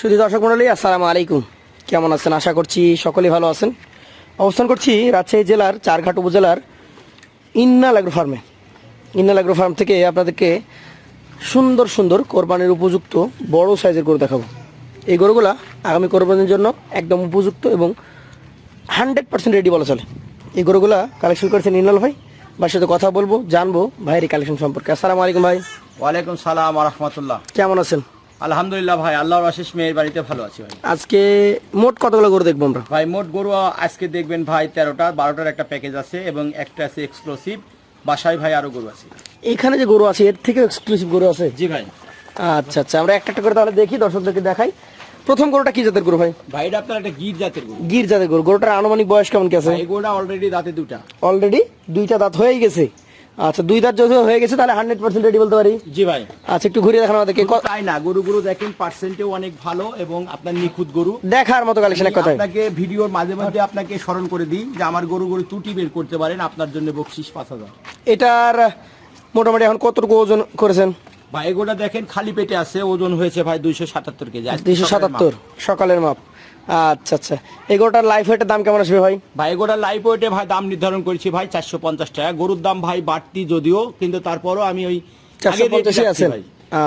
শুধু দর্শক মণ্ডলী আসসালামু আলাইকুম, কেমন আছেন? আশা করছি সকলেই ভালো আছেন। অবস্থান করছি রাজশাহী জেলার চারঘাট উপজেলার ইন্নাল এগ্রো ফার্মে। ইন্নাল এগ্রো ফার্ম থেকে আপনাদেরকে সুন্দর সুন্দর কোরবানির উপযুক্ত বড় সাইজের গরু দেখাবো। এই গরুগুলা আগামী কোরবানির জন্য একদম উপযুক্ত এবং 100% রেডি বলা চলে। এই গরুগুলা কালেকশন করেছেন ইন্নাল ভাই। ভাইয়ের সাথে কথা বলবো, জানবো ভাইয়ের এই কালেকশন সম্পর্কে। আসসালামু আলাইকুম ভাই। ওয়ালাইকুম সালাম ওয়া রাহমাতুল্লাহ। কেমন আছেন? আলহামদুলিল্লাহ ভাই, আল্লাহর অশেষ মেহের বাড়িতে ভালো আছি ভাই। আজকে মোট কতগুলো গরু দেখবো আমরা? ভাই মোট গরু আজকে দেখবেন ভাই 13টা, 12টার একটা প্যাকেজ আছে এবং একটা আছে এক্সক্লুসিভ। বাসায় ভাই আরো গরু আছে। এখানে যে গরু আছে এর থেকে এক্সক্লুসিভ গরু আছে? জি ভাই। আচ্ছা আচ্ছা, আমরা একটা একটা করে তাহলে দেখি, দর্শকদেরকে দেখাই। প্রথম গরুটা কি জাতের গরু ভাই? ভাই এটা আপনার একটা গির জাতের গরু। গির জাতের গরু। গরুটার আনুমানিক বয়স কেমন কি আছে? এই গরুটা অলরেডি দাঁতে দুটা। অলরেডি দুইটা দাঁত হয়ে গেছে। আচ্ছা, দুই দাঁত যদি হয়ে গেছে তাহলে 100% রেডি বলতে পারি? জি ভাই। আচ্ছা, একটু ঘুরিয়ে দেখানো আমাদেরকে। তাই না, গরু দেখেন পার্সেন্টেও অনেক ভালো এবং আপনার নিখুঁত গরু দেখার মতো কালেকশন। এক কথায় আপনাকে ভিডিওর মাঝে মধ্যে আপনাকে স্মরণ করে দিই যে আমার গরু ত্রুটি বের করতে পারেন, আপনার জন্য বকশিশ 5000। এটার মোটামুটি এখন কতটুকু ওজন করেছেন ভাই? এগোটা দেখেন খালি পেটে আছে, ওজন হয়েছে ভাই 277 কেজি। 277 সকালের মাপ। আচ্ছা আচ্ছা, এই গরুটার লাইফ ওয়েটের দাম কেমন আসবে ভাই? ভাই এগোটার লাইফ ওয়েটে ভাই দাম নির্ধারণ করেছি ভাই 450 টাকা। গরুর দাম ভাই বাড়তি যদিও, কিন্তু তারপরও আমি ওই 450 আছেন।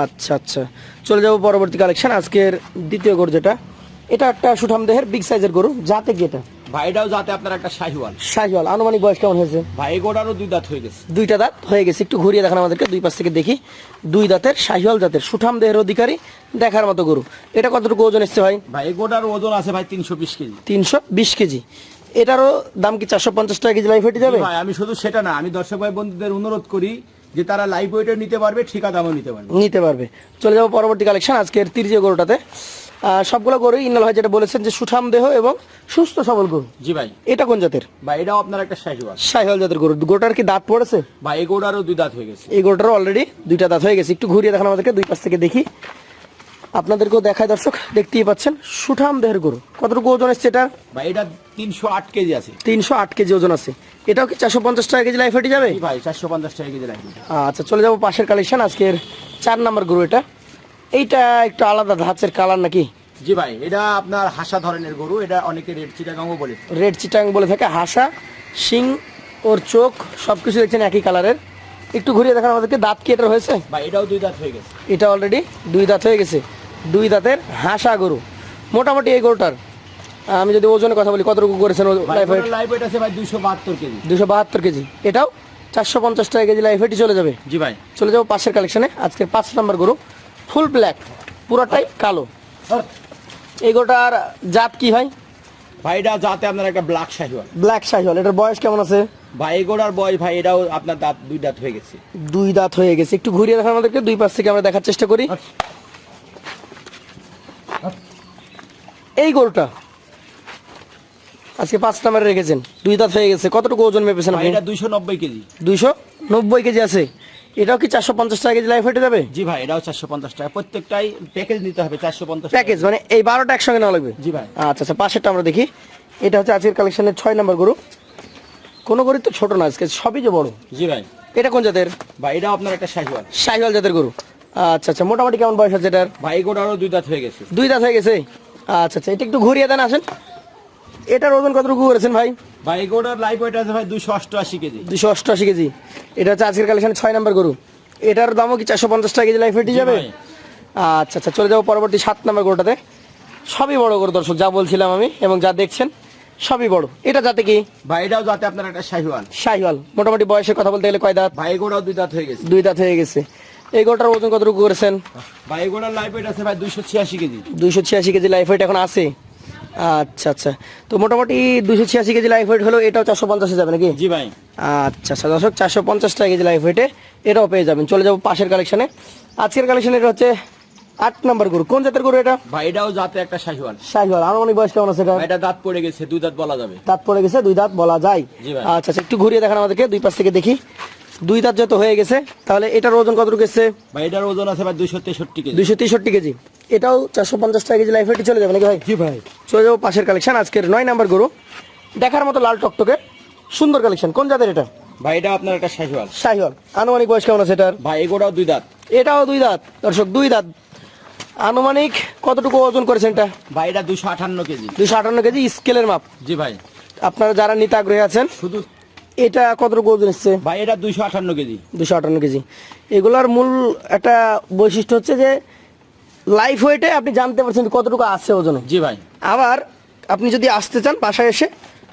আচ্ছা আচ্ছা, চলে যাবো পরবর্তী কালেকশন। আজকের দ্বিতীয় গরু যেটা, এটা একটা সুঠাম দেহের বিগ সাইজের গরু। জাতে কি এটা? ভাই এটাও যাতে আপনার একটা শাহিওয়াল। শাহিওয়াল। আনুমানিক বয়স কেমন হয়েছে? ভাই এগোটারও দুই দাঁত হয়ে গেছে। দুইটা দাঁত হয়ে গেছে। একটু ঘুরিয়ে দেখান আমাদেরকে, দুই পাশ থেকে দেখি। দুই দাঁতের শাহিওয়াল জাতের সুঠাম দেহের অধিকারী, দেখার মতো গরু। এটা কতটুকু ওজন এসছে ভাই? ভাই এগোটার ওজন আছে ভাই 320 কেজি। 320 কেজি। এটারও দাম কি 450 টাকা কেজি লাইফ হেঁটে যাবে? ভাই আমি শুধু সেটা না, আমি দর্শক ভাই বন্ধুদের অনুরোধ করি যে তারা লাইফ ওয়েটে নিতে পারবে, ঠিকা দামও নিতে পারবে। চলে যাবো পরবর্তী কালেকশন। আজকের তৃতীয় গরুটাতে সবগুলো গরু ইন্নাল ভাই যেটা বলেছেন যে সুঠাম দেহ এবং সুস্থ সবল গরু। জি ভাই। এটা কোন জাতের? ভাই এটাও আপনার একটা শাহিওয়াল। শাহিওয়াল জাতের গরু। গরুটার কি দাঁত পড়েছে? ভাই এগোটারও দুই দাঁত হয়ে গেছে। এই গরুটারও অলরেডি দুইটা দাঁত হয়ে গেছে। একটু ঘুরিয়ে দেখান আমাদেরকে, দুই পাশ থেকে দেখি। আপনাদেরকেও দেখায় দর্শক, দেখতেই পাচ্ছেন সুঠাম দেহের গরু। কতটুকু ওজন এসছে এটা? ভাই এটা 308 কেজি আছে। 308 কেজি ওজন আছে। এটাও কি 450 টাকা কেজি লাইফ হেঁটে যাবে? ভাই 450 টাকা কেজি লাগবে। আচ্ছা, চলে যাবো পাশের কালেকশন। আজকের 4 নম্বর গরু এটা। এইটা একটু আলাদা ধাঁচের কালার নাকি? জি ভাই, এটা আপনার হাসা ধরনের গরু। এটা অনেকে রেড চিটাগাংও বলে। রেড চিটাং বলে থাকে। হাসা, শিং, ওর চোখ সবকিছু দেখছেন একই কালারের। একটু ঘুরিয়ে দেখান আমাদেরকে। দাঁত কি এটা হয়েছে? ভাই এটাও দুই দাঁত হয়ে গেছে। এটা অলরেডি দুই দাঁত হয়ে গেছে। দুই দাঁতের হাসা গরু। মোটামুটি এই গরুটার আমি যদি ওজনের কথা বলি, কতটুকু করেছেন লাইফ ওয়েট? লাইফ ওয়েট আছে ভাই 272 কেজি। 272 কেজি। এটাও 450 টাকা কেজি লাইফ ওয়েটই চলে যাবে। জি ভাই। চলে যাবো পাশের কালেকশনে। আজকের 5 নম্বর গরু, ফুল ব্ল্যাক, পুরোটাই কালো। এই গরুটার জাত কি ভাই? ভাই এটা যাতে আপনার একটা ব্ল্যাক শাহিওয়াল। ব্ল্যাক শাহিওয়াল। এটার বয়স কেমন আছে? ভাই এগোড়ার বয়স ভাই এটাও আপনার দাঁত দুই দাঁত হয়ে গেছে। দুই দাঁত হয়ে গেছে। একটু ঘুরিয়ে দেখান আমাদেরকে, দুই পাশ থেকে আমরা দেখার চেষ্টা করি। এই গরুটা আজকে 5 নম্বরে রেখেছেন, দুই দাঁত হয়ে গেছে। কতটুকু ওজন মেপেছেন আপনি? এটা 290 কেজি। 290 কেজি আছে। এটাও কি 450 টাকা কেজি লাইফ হেঁটে যাবে? জি ভাই, এটাও 450 টাকা। প্রত্যেকটাই প্যাকেজ নিতে হবে 450 প্যাকেজ, মানে এই 12টা একসঙ্গে নেওয়া লাগবে? জি ভাই। আচ্ছা আচ্ছা, পাশেরটা আমরা দেখি। এটা হচ্ছে আজকের কালেকশনের 6 নম্বর গরু। কোনো গরু তো ছোট না, আজকে সবই যে বড়। জি ভাই। এটা কোন জাতের? ভাই এটাও আপনার একটা শাহিওয়াল। শাহিওয়াল জাতের গরু। আচ্ছা আচ্ছা, মোটামুটি কেমন বয়স আছে এটার? ভাই এগোড়ারও দুই দাঁত হয়ে গেছে। দুই দাঁত হয়ে গেছে। আচ্ছা আচ্ছা, এটা একটু ঘুরিয়ে দেন আসেন। এটার ওজন কতটুকু করেছেন ভাই? ভাই এগোড়ার লাইফ ওয়েট আছে ভাই 288 কেজি। 288 কেজি। এটা হচ্ছে আজকের কালেকশনের 6 নম্বর গরু। এটার দামও কি 450 টাকা কেজি লাইফ হেঁটে যাবে? আচ্ছা আচ্ছা, চলে যাবো পরবর্তী 7 নম্বর গরুটাতে। সবই বড় গরু দর্শক, যা বলছিলাম আমি এবং যা দেখছেন সবই বড়। এটা যাতে কি? ভাই এটাও যাতে আপনার একটা শাহিওয়াল। শাহিওয়াল। মোটামুটি বয়সের কথা বলতে গেলে কয় দাঁত? ভাই এগোড়াও দুই দাঁত হয়ে গেছে। দুই দাঁত হয়ে গেছে। এই গরুটার ওজন কতটুকু করেছেন? ভাই এগোড়ার লাইফ ওয়েট আছে ভাই 286 কেজি। 286 কেজি লাইফ ওয়েট এখন আছে। আচ্ছা আচ্ছা, তো মোটামুটি 286 কেজি লাইফ ওয়েট হলো। এটাও 450 যাবে নাকি? জি ভাই। আচ্ছা আচ্ছা দর্শক, 450 টাকা কেজি লাইফ ওয়েটে এটাও পেয়ে যাবেন। চলে যাবো পাশের কালেকশনে। আজকের কালেকশন এটা হচ্ছে 8 নম্বর গরু। কোন জাতের গরু এটা? ভাই এটাও যাতে একটা শাহিওয়াল। শাহিওয়াল। আনুমানিক বয়স কেমন আছে এটা? এটা দাঁত পড়ে গেছে, দুই দাঁত বলা যাবে। দাঁত পড়ে গেছে, দুই দাঁত বলা যায়। জি ভাই। আচ্ছা আচ্ছা, একটু ঘুরিয়ে দেখান আমাদেরকে, দুই পাশ থেকে দেখি। দুই দাঁত যত হয়ে গেছে, তাহলে এটার ওজন কতটুকু এসছে? ভাই এটার ওজন আছে ভাই 263 কেজি। 263 কেজি। এটাও 450 টাকা কেজি লাইফ হেঁটে চলে যাবে নাকি ভাই? জি ভাই। চলে যাবো পাশের কালেকশন। আজকের 9 নম্বর গরু, দেখার মতো লাল টকটকে সুন্দর কালেকশন। কোন জাতের এটা? ভাই এটা আপনার একটা শাহিওয়াল। শাহিওয়াল। আনুমানিক বয়স কেমন আছে এটার? ভাই এগোড়াও দুই দাঁত। এটাও দুই দাঁত দর্শক, দুই দাঁত। আনুমানিক কতটুকু ওজন করেছেন এটা? ভাই এটা 258 কেজি। 258 কেজি স্কেলের মাপ। জি ভাই। আপনারা যারা নিতে আগ্রহী আছেন, শুধু এটা কতটুকু ওজন এসছে? ভাই এটা 258 কেজি। 258 কেজি। এগুলোর মূল একটা বৈশিষ্ট্য হচ্ছে যে লাইফ ওয়েটে আপনি জানতে পারছেন কতটুকু আছে ওজনে। জি ভাই। আবার আপনি যদি আসতে চান বাসায় এসে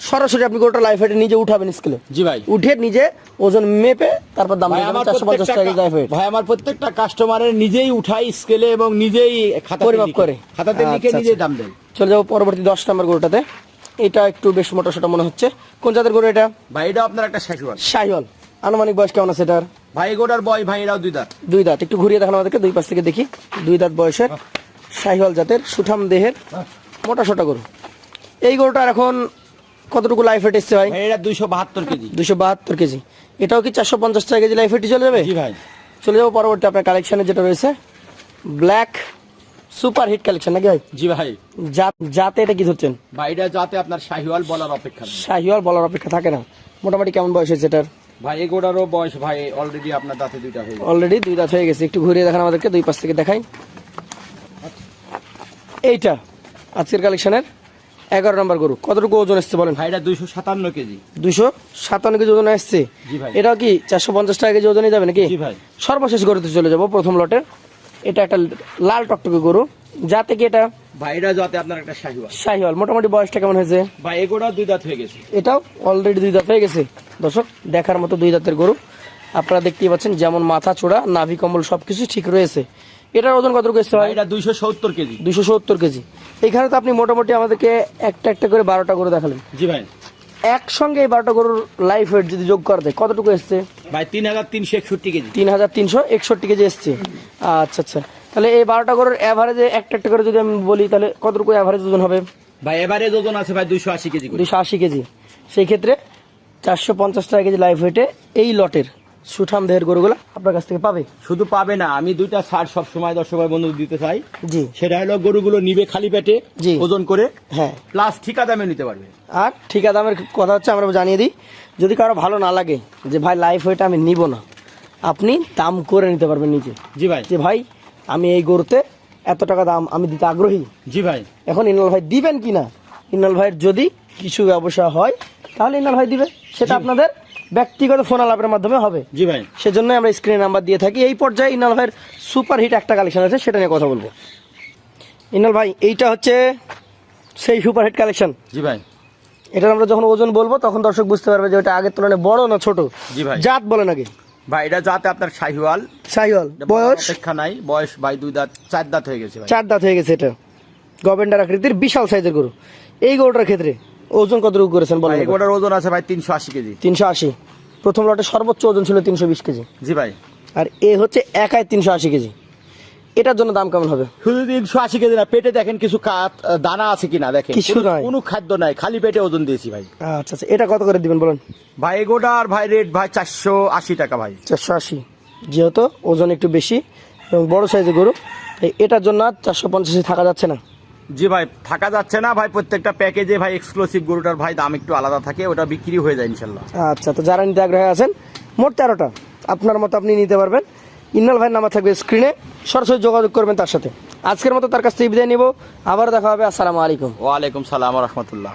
সরাসরি আপনি গরুটা লাইফ ওয়েটে নিজে উঠাবেন স্কেলে। জি ভাই। উঠে নিজে ওজন মেপে তারপর দাম ভাই দেবেন। আমার 450 টাকা লাইফ ওয়েট। ভাই আমার প্রত্যেকটা কাস্টমারের নিজেই উঠাই স্কেলে এবং নিজেই খাতাতে পরিমাপ লিখে। করে। খাতাতে লিখে আচ্ছা, নিজেই আচ্ছা। দাম দেয়। চলে যাবো পরবর্তী 10 নম্বর গরুটাতে। এটা একটু বেশ মোটা সোটা মনে হচ্ছে। কোন জাতের গরু এটা? ভাই এটা আপনার একটা শাহিওয়াল। শাহিওয়াল। আনুমানিক বয়স কেমন আছে এটার? ভাই গোটার বয় ভাই এরাও 2 দাঁত। 2 দাঁত। একটু ঘুরিয়ে দেখানো আমাদেরকে, 2 পাশ থেকে দেখি। 2 দাঁত বয়সের শাহিওয়াল জাতের সুঠাম দেহের মোটা সোটা গরু। এই গরুটার এখন কতটুকু লাইফ ওয়েট এসছে ভাই? ভাই এটা 272 কেজি। 272 কেজি। এটাও কি 450 টাকা কেজি লাইফ ওয়েটই চলে যাবে? জি ভাই। চলে যাবো পরবর্তী আপনার কালেকশনে যেটা রয়েছে ব্ল্যাক সুপার হিট কালেকশন নাকি ভাই? জি ভাই। জাতে এটা কি ধরছেন? ভাই এটা যাতে আপনার শাহিওয়াল বলার অপেক্ষা নেই। শাহিওয়াল বলার অপেক্ষা থাকে না। মোটামুটি কেমন বয়স হয়েছে এটার? ভাই এই গোটারও বয়স ভাই অলরেডি আপনার দাঁতে 2টা হয়ে গেছে। অলরেডি 2 দাঁত হয়ে গেছে। একটু ঘুরিয়ে দেখান আমাদেরকে, 2 পাশ থেকে দেখাই। এইটা আজকের কালেকশনের 11 নম্বর গরু। কতটুকু ওজন এসছে বলেন? ভাই এটা 257 কেজি। 257 কেজি ওজন আসছে। জি ভাই। এটাও কি 450 টাকা কেজি ওজনই যাবে নাকি? জি ভাই। সর্বশেষ গরুতে চলে যাব প্রথম লটের। এটা একটা লাল টকটকে গরু। যাতে কি এটা? ভাই এটা যাতে আপনার একটা শাহিওয়াল। শাহিওয়াল। মোটামুটি বয়সটা কেমন হয়েছে? ভাই এই গোটাও 2 দাঁত হয়ে গেছে। এটাও অলরেডি 2 দাঁত হয়ে গেছে। দর্শক দেখার মতো 2 দাঁতের গরু। আপনারা দেখতেই পাচ্ছেন যেমন মাথা চূড়া নাভি কম্বল সবকিছু ঠিক রয়েছে। এটার ওজন কতটুকু এসছে ভাই ভাই? এটা 270 কেজি। 270 কেজি। এখানে তো আপনি মোটামুটি আমাদেরকে একটা একটা করে 12টা গরু দেখালেন। জি ভাই। একসঙ্গে এই 12টা গরুর লাইফ ওয়েট যদি যোগ করা যায় কতটুকু এসছে? ভাই 3361 কেজি। 3361 কেজি এসছে। আচ্ছা আচ্ছা। তাহলে এই 12টা গরুর এভারেজে একটা একটা করে যদি আমি বলি তাহলে কতটুকু এভারেজ ওজন হবে? ভাই এবারে ওজন আছে ভাই 280 কেজি করে। 280 কেজি। সেই ক্ষেত্রে 450 টাকা কেজি লাইফ ওয়েটে এই লটের সুঠাম দেহের গরুগুলো আপনার কাছ থেকে পাবে। শুধু পাবে না, আমি 2টা ছাড় সব সময় দর্শক ভাই বন্ধু দিতে চাই। জি। সেটা হলো গরুগুলো নিবে খালি পেটে, জি। ওজন করে, হ্যাঁ। প্লাস ঠিকা দামে নিতে পারবে। আর ঠিকা দামের কথা হচ্ছে আমরা জানিয়ে দিই, যদি কারো ভালো না লাগে যে ভাই লাইফ ওয়েট আমি নিব না, আপনি দাম করে নিতে পারবেন নিজে। জি ভাই। যে ভাই আমি এই গরুতে এত টাকা দাম আমি দিতে আগ্রহী। জি ভাই। এখন ইনাল ভাই দিবেন কিনা, ইনাল ভাইয়ের যদি কিছু ব্যবসা হয় তাহলে ইনাল ভাই দিবে, সেটা আপনাদের ব্যক্তিগত ফোন আলাপের মাধ্যমে হবে। জি ভাই। সেজন্য আমরা স্ক্রিনে নাম্বার দিয়ে থাকি। এই পর্যায়ে ইনাল ভাইয়ের সুপার হিট একটা কালেকশন আছে, সেটা নিয়ে কথা বলবো। ইনাল ভাই এইটা হচ্ছে সেই সুপার হিট কালেকশন। জি ভাই। এটা আমরা যখন ওজন বলবো তখন দর্শক বুঝতে পারবে যে ওটা আগের তুলনায় বড় না ছোট। জি ভাই। জাত বলেন আগে। ভাই এটা যাতে আপনার শাহিওয়াল। শাহিওয়াল। বয়স অপেক্ষা নাই, বয়স ভাই 2 দাঁত 4 দাঁত হয়ে গেছে ভাই। 4 দাঁত হয়ে গেছে। এটা গভেন্ডার আকৃতির বিশাল সাইজের গরু। এই গরুটার ক্ষেত্রে ওজন কতটুকু করেছেন বলেন? ভাই এই গোটার ওজন আছে ভাই 380 কেজি। 380। প্রথম লটে সর্বোচ্চ ওজন ছিল 320 কেজি। জি ভাই। আর এ হচ্ছে একাই 380 কেজি। এটার জন্য দাম কেমন হবে? শুধু 380 কেজি না, পেটে দেখেন কিছু দানা আছে কিনা দেখেন, কিছু নাই। কোনো খাদ্য নাই, খালি পেটে ওজন দিয়েছি ভাই। আচ্ছা আচ্ছা। এটা কত করে দিবেন বলেন? ভাই এই গোটার ভাই রেট ভাই 480 টাকা ভাই। 480। যেহেতু ওজন একটু বেশি এবং বড় সাইজের গরু, তাই এটার জন্য 450 থাকা যাচ্ছে না। জি ভাই, থাকা যাচ্ছে না ভাই। প্রত্যেকটা প্যাকেজে ভাই এক্সক্লুসিভ গরুটার ভাই দাম একটু আলাদা থাকে, ওটা বিক্রি হয়ে যায় ইনশাল্লাহ। আচ্ছা, তো যারা নিতে আগ্রহী আছেন মোট 13টা আপনার মতো আপনি নিতে পারবেন। ইন্নাল ভাইয়ের নাম্বার থাকবে স্ক্রিনে, সরাসরি যোগাযোগ করবেন তার সাথে। আজকের মতো তার কাছ থেকে বিদায় নিব। আবার দেখা হবে। আসসালামু আলাইকুম। ওয়ালাইকুম সালাম ওয়া রাহমাতুল্লাহ।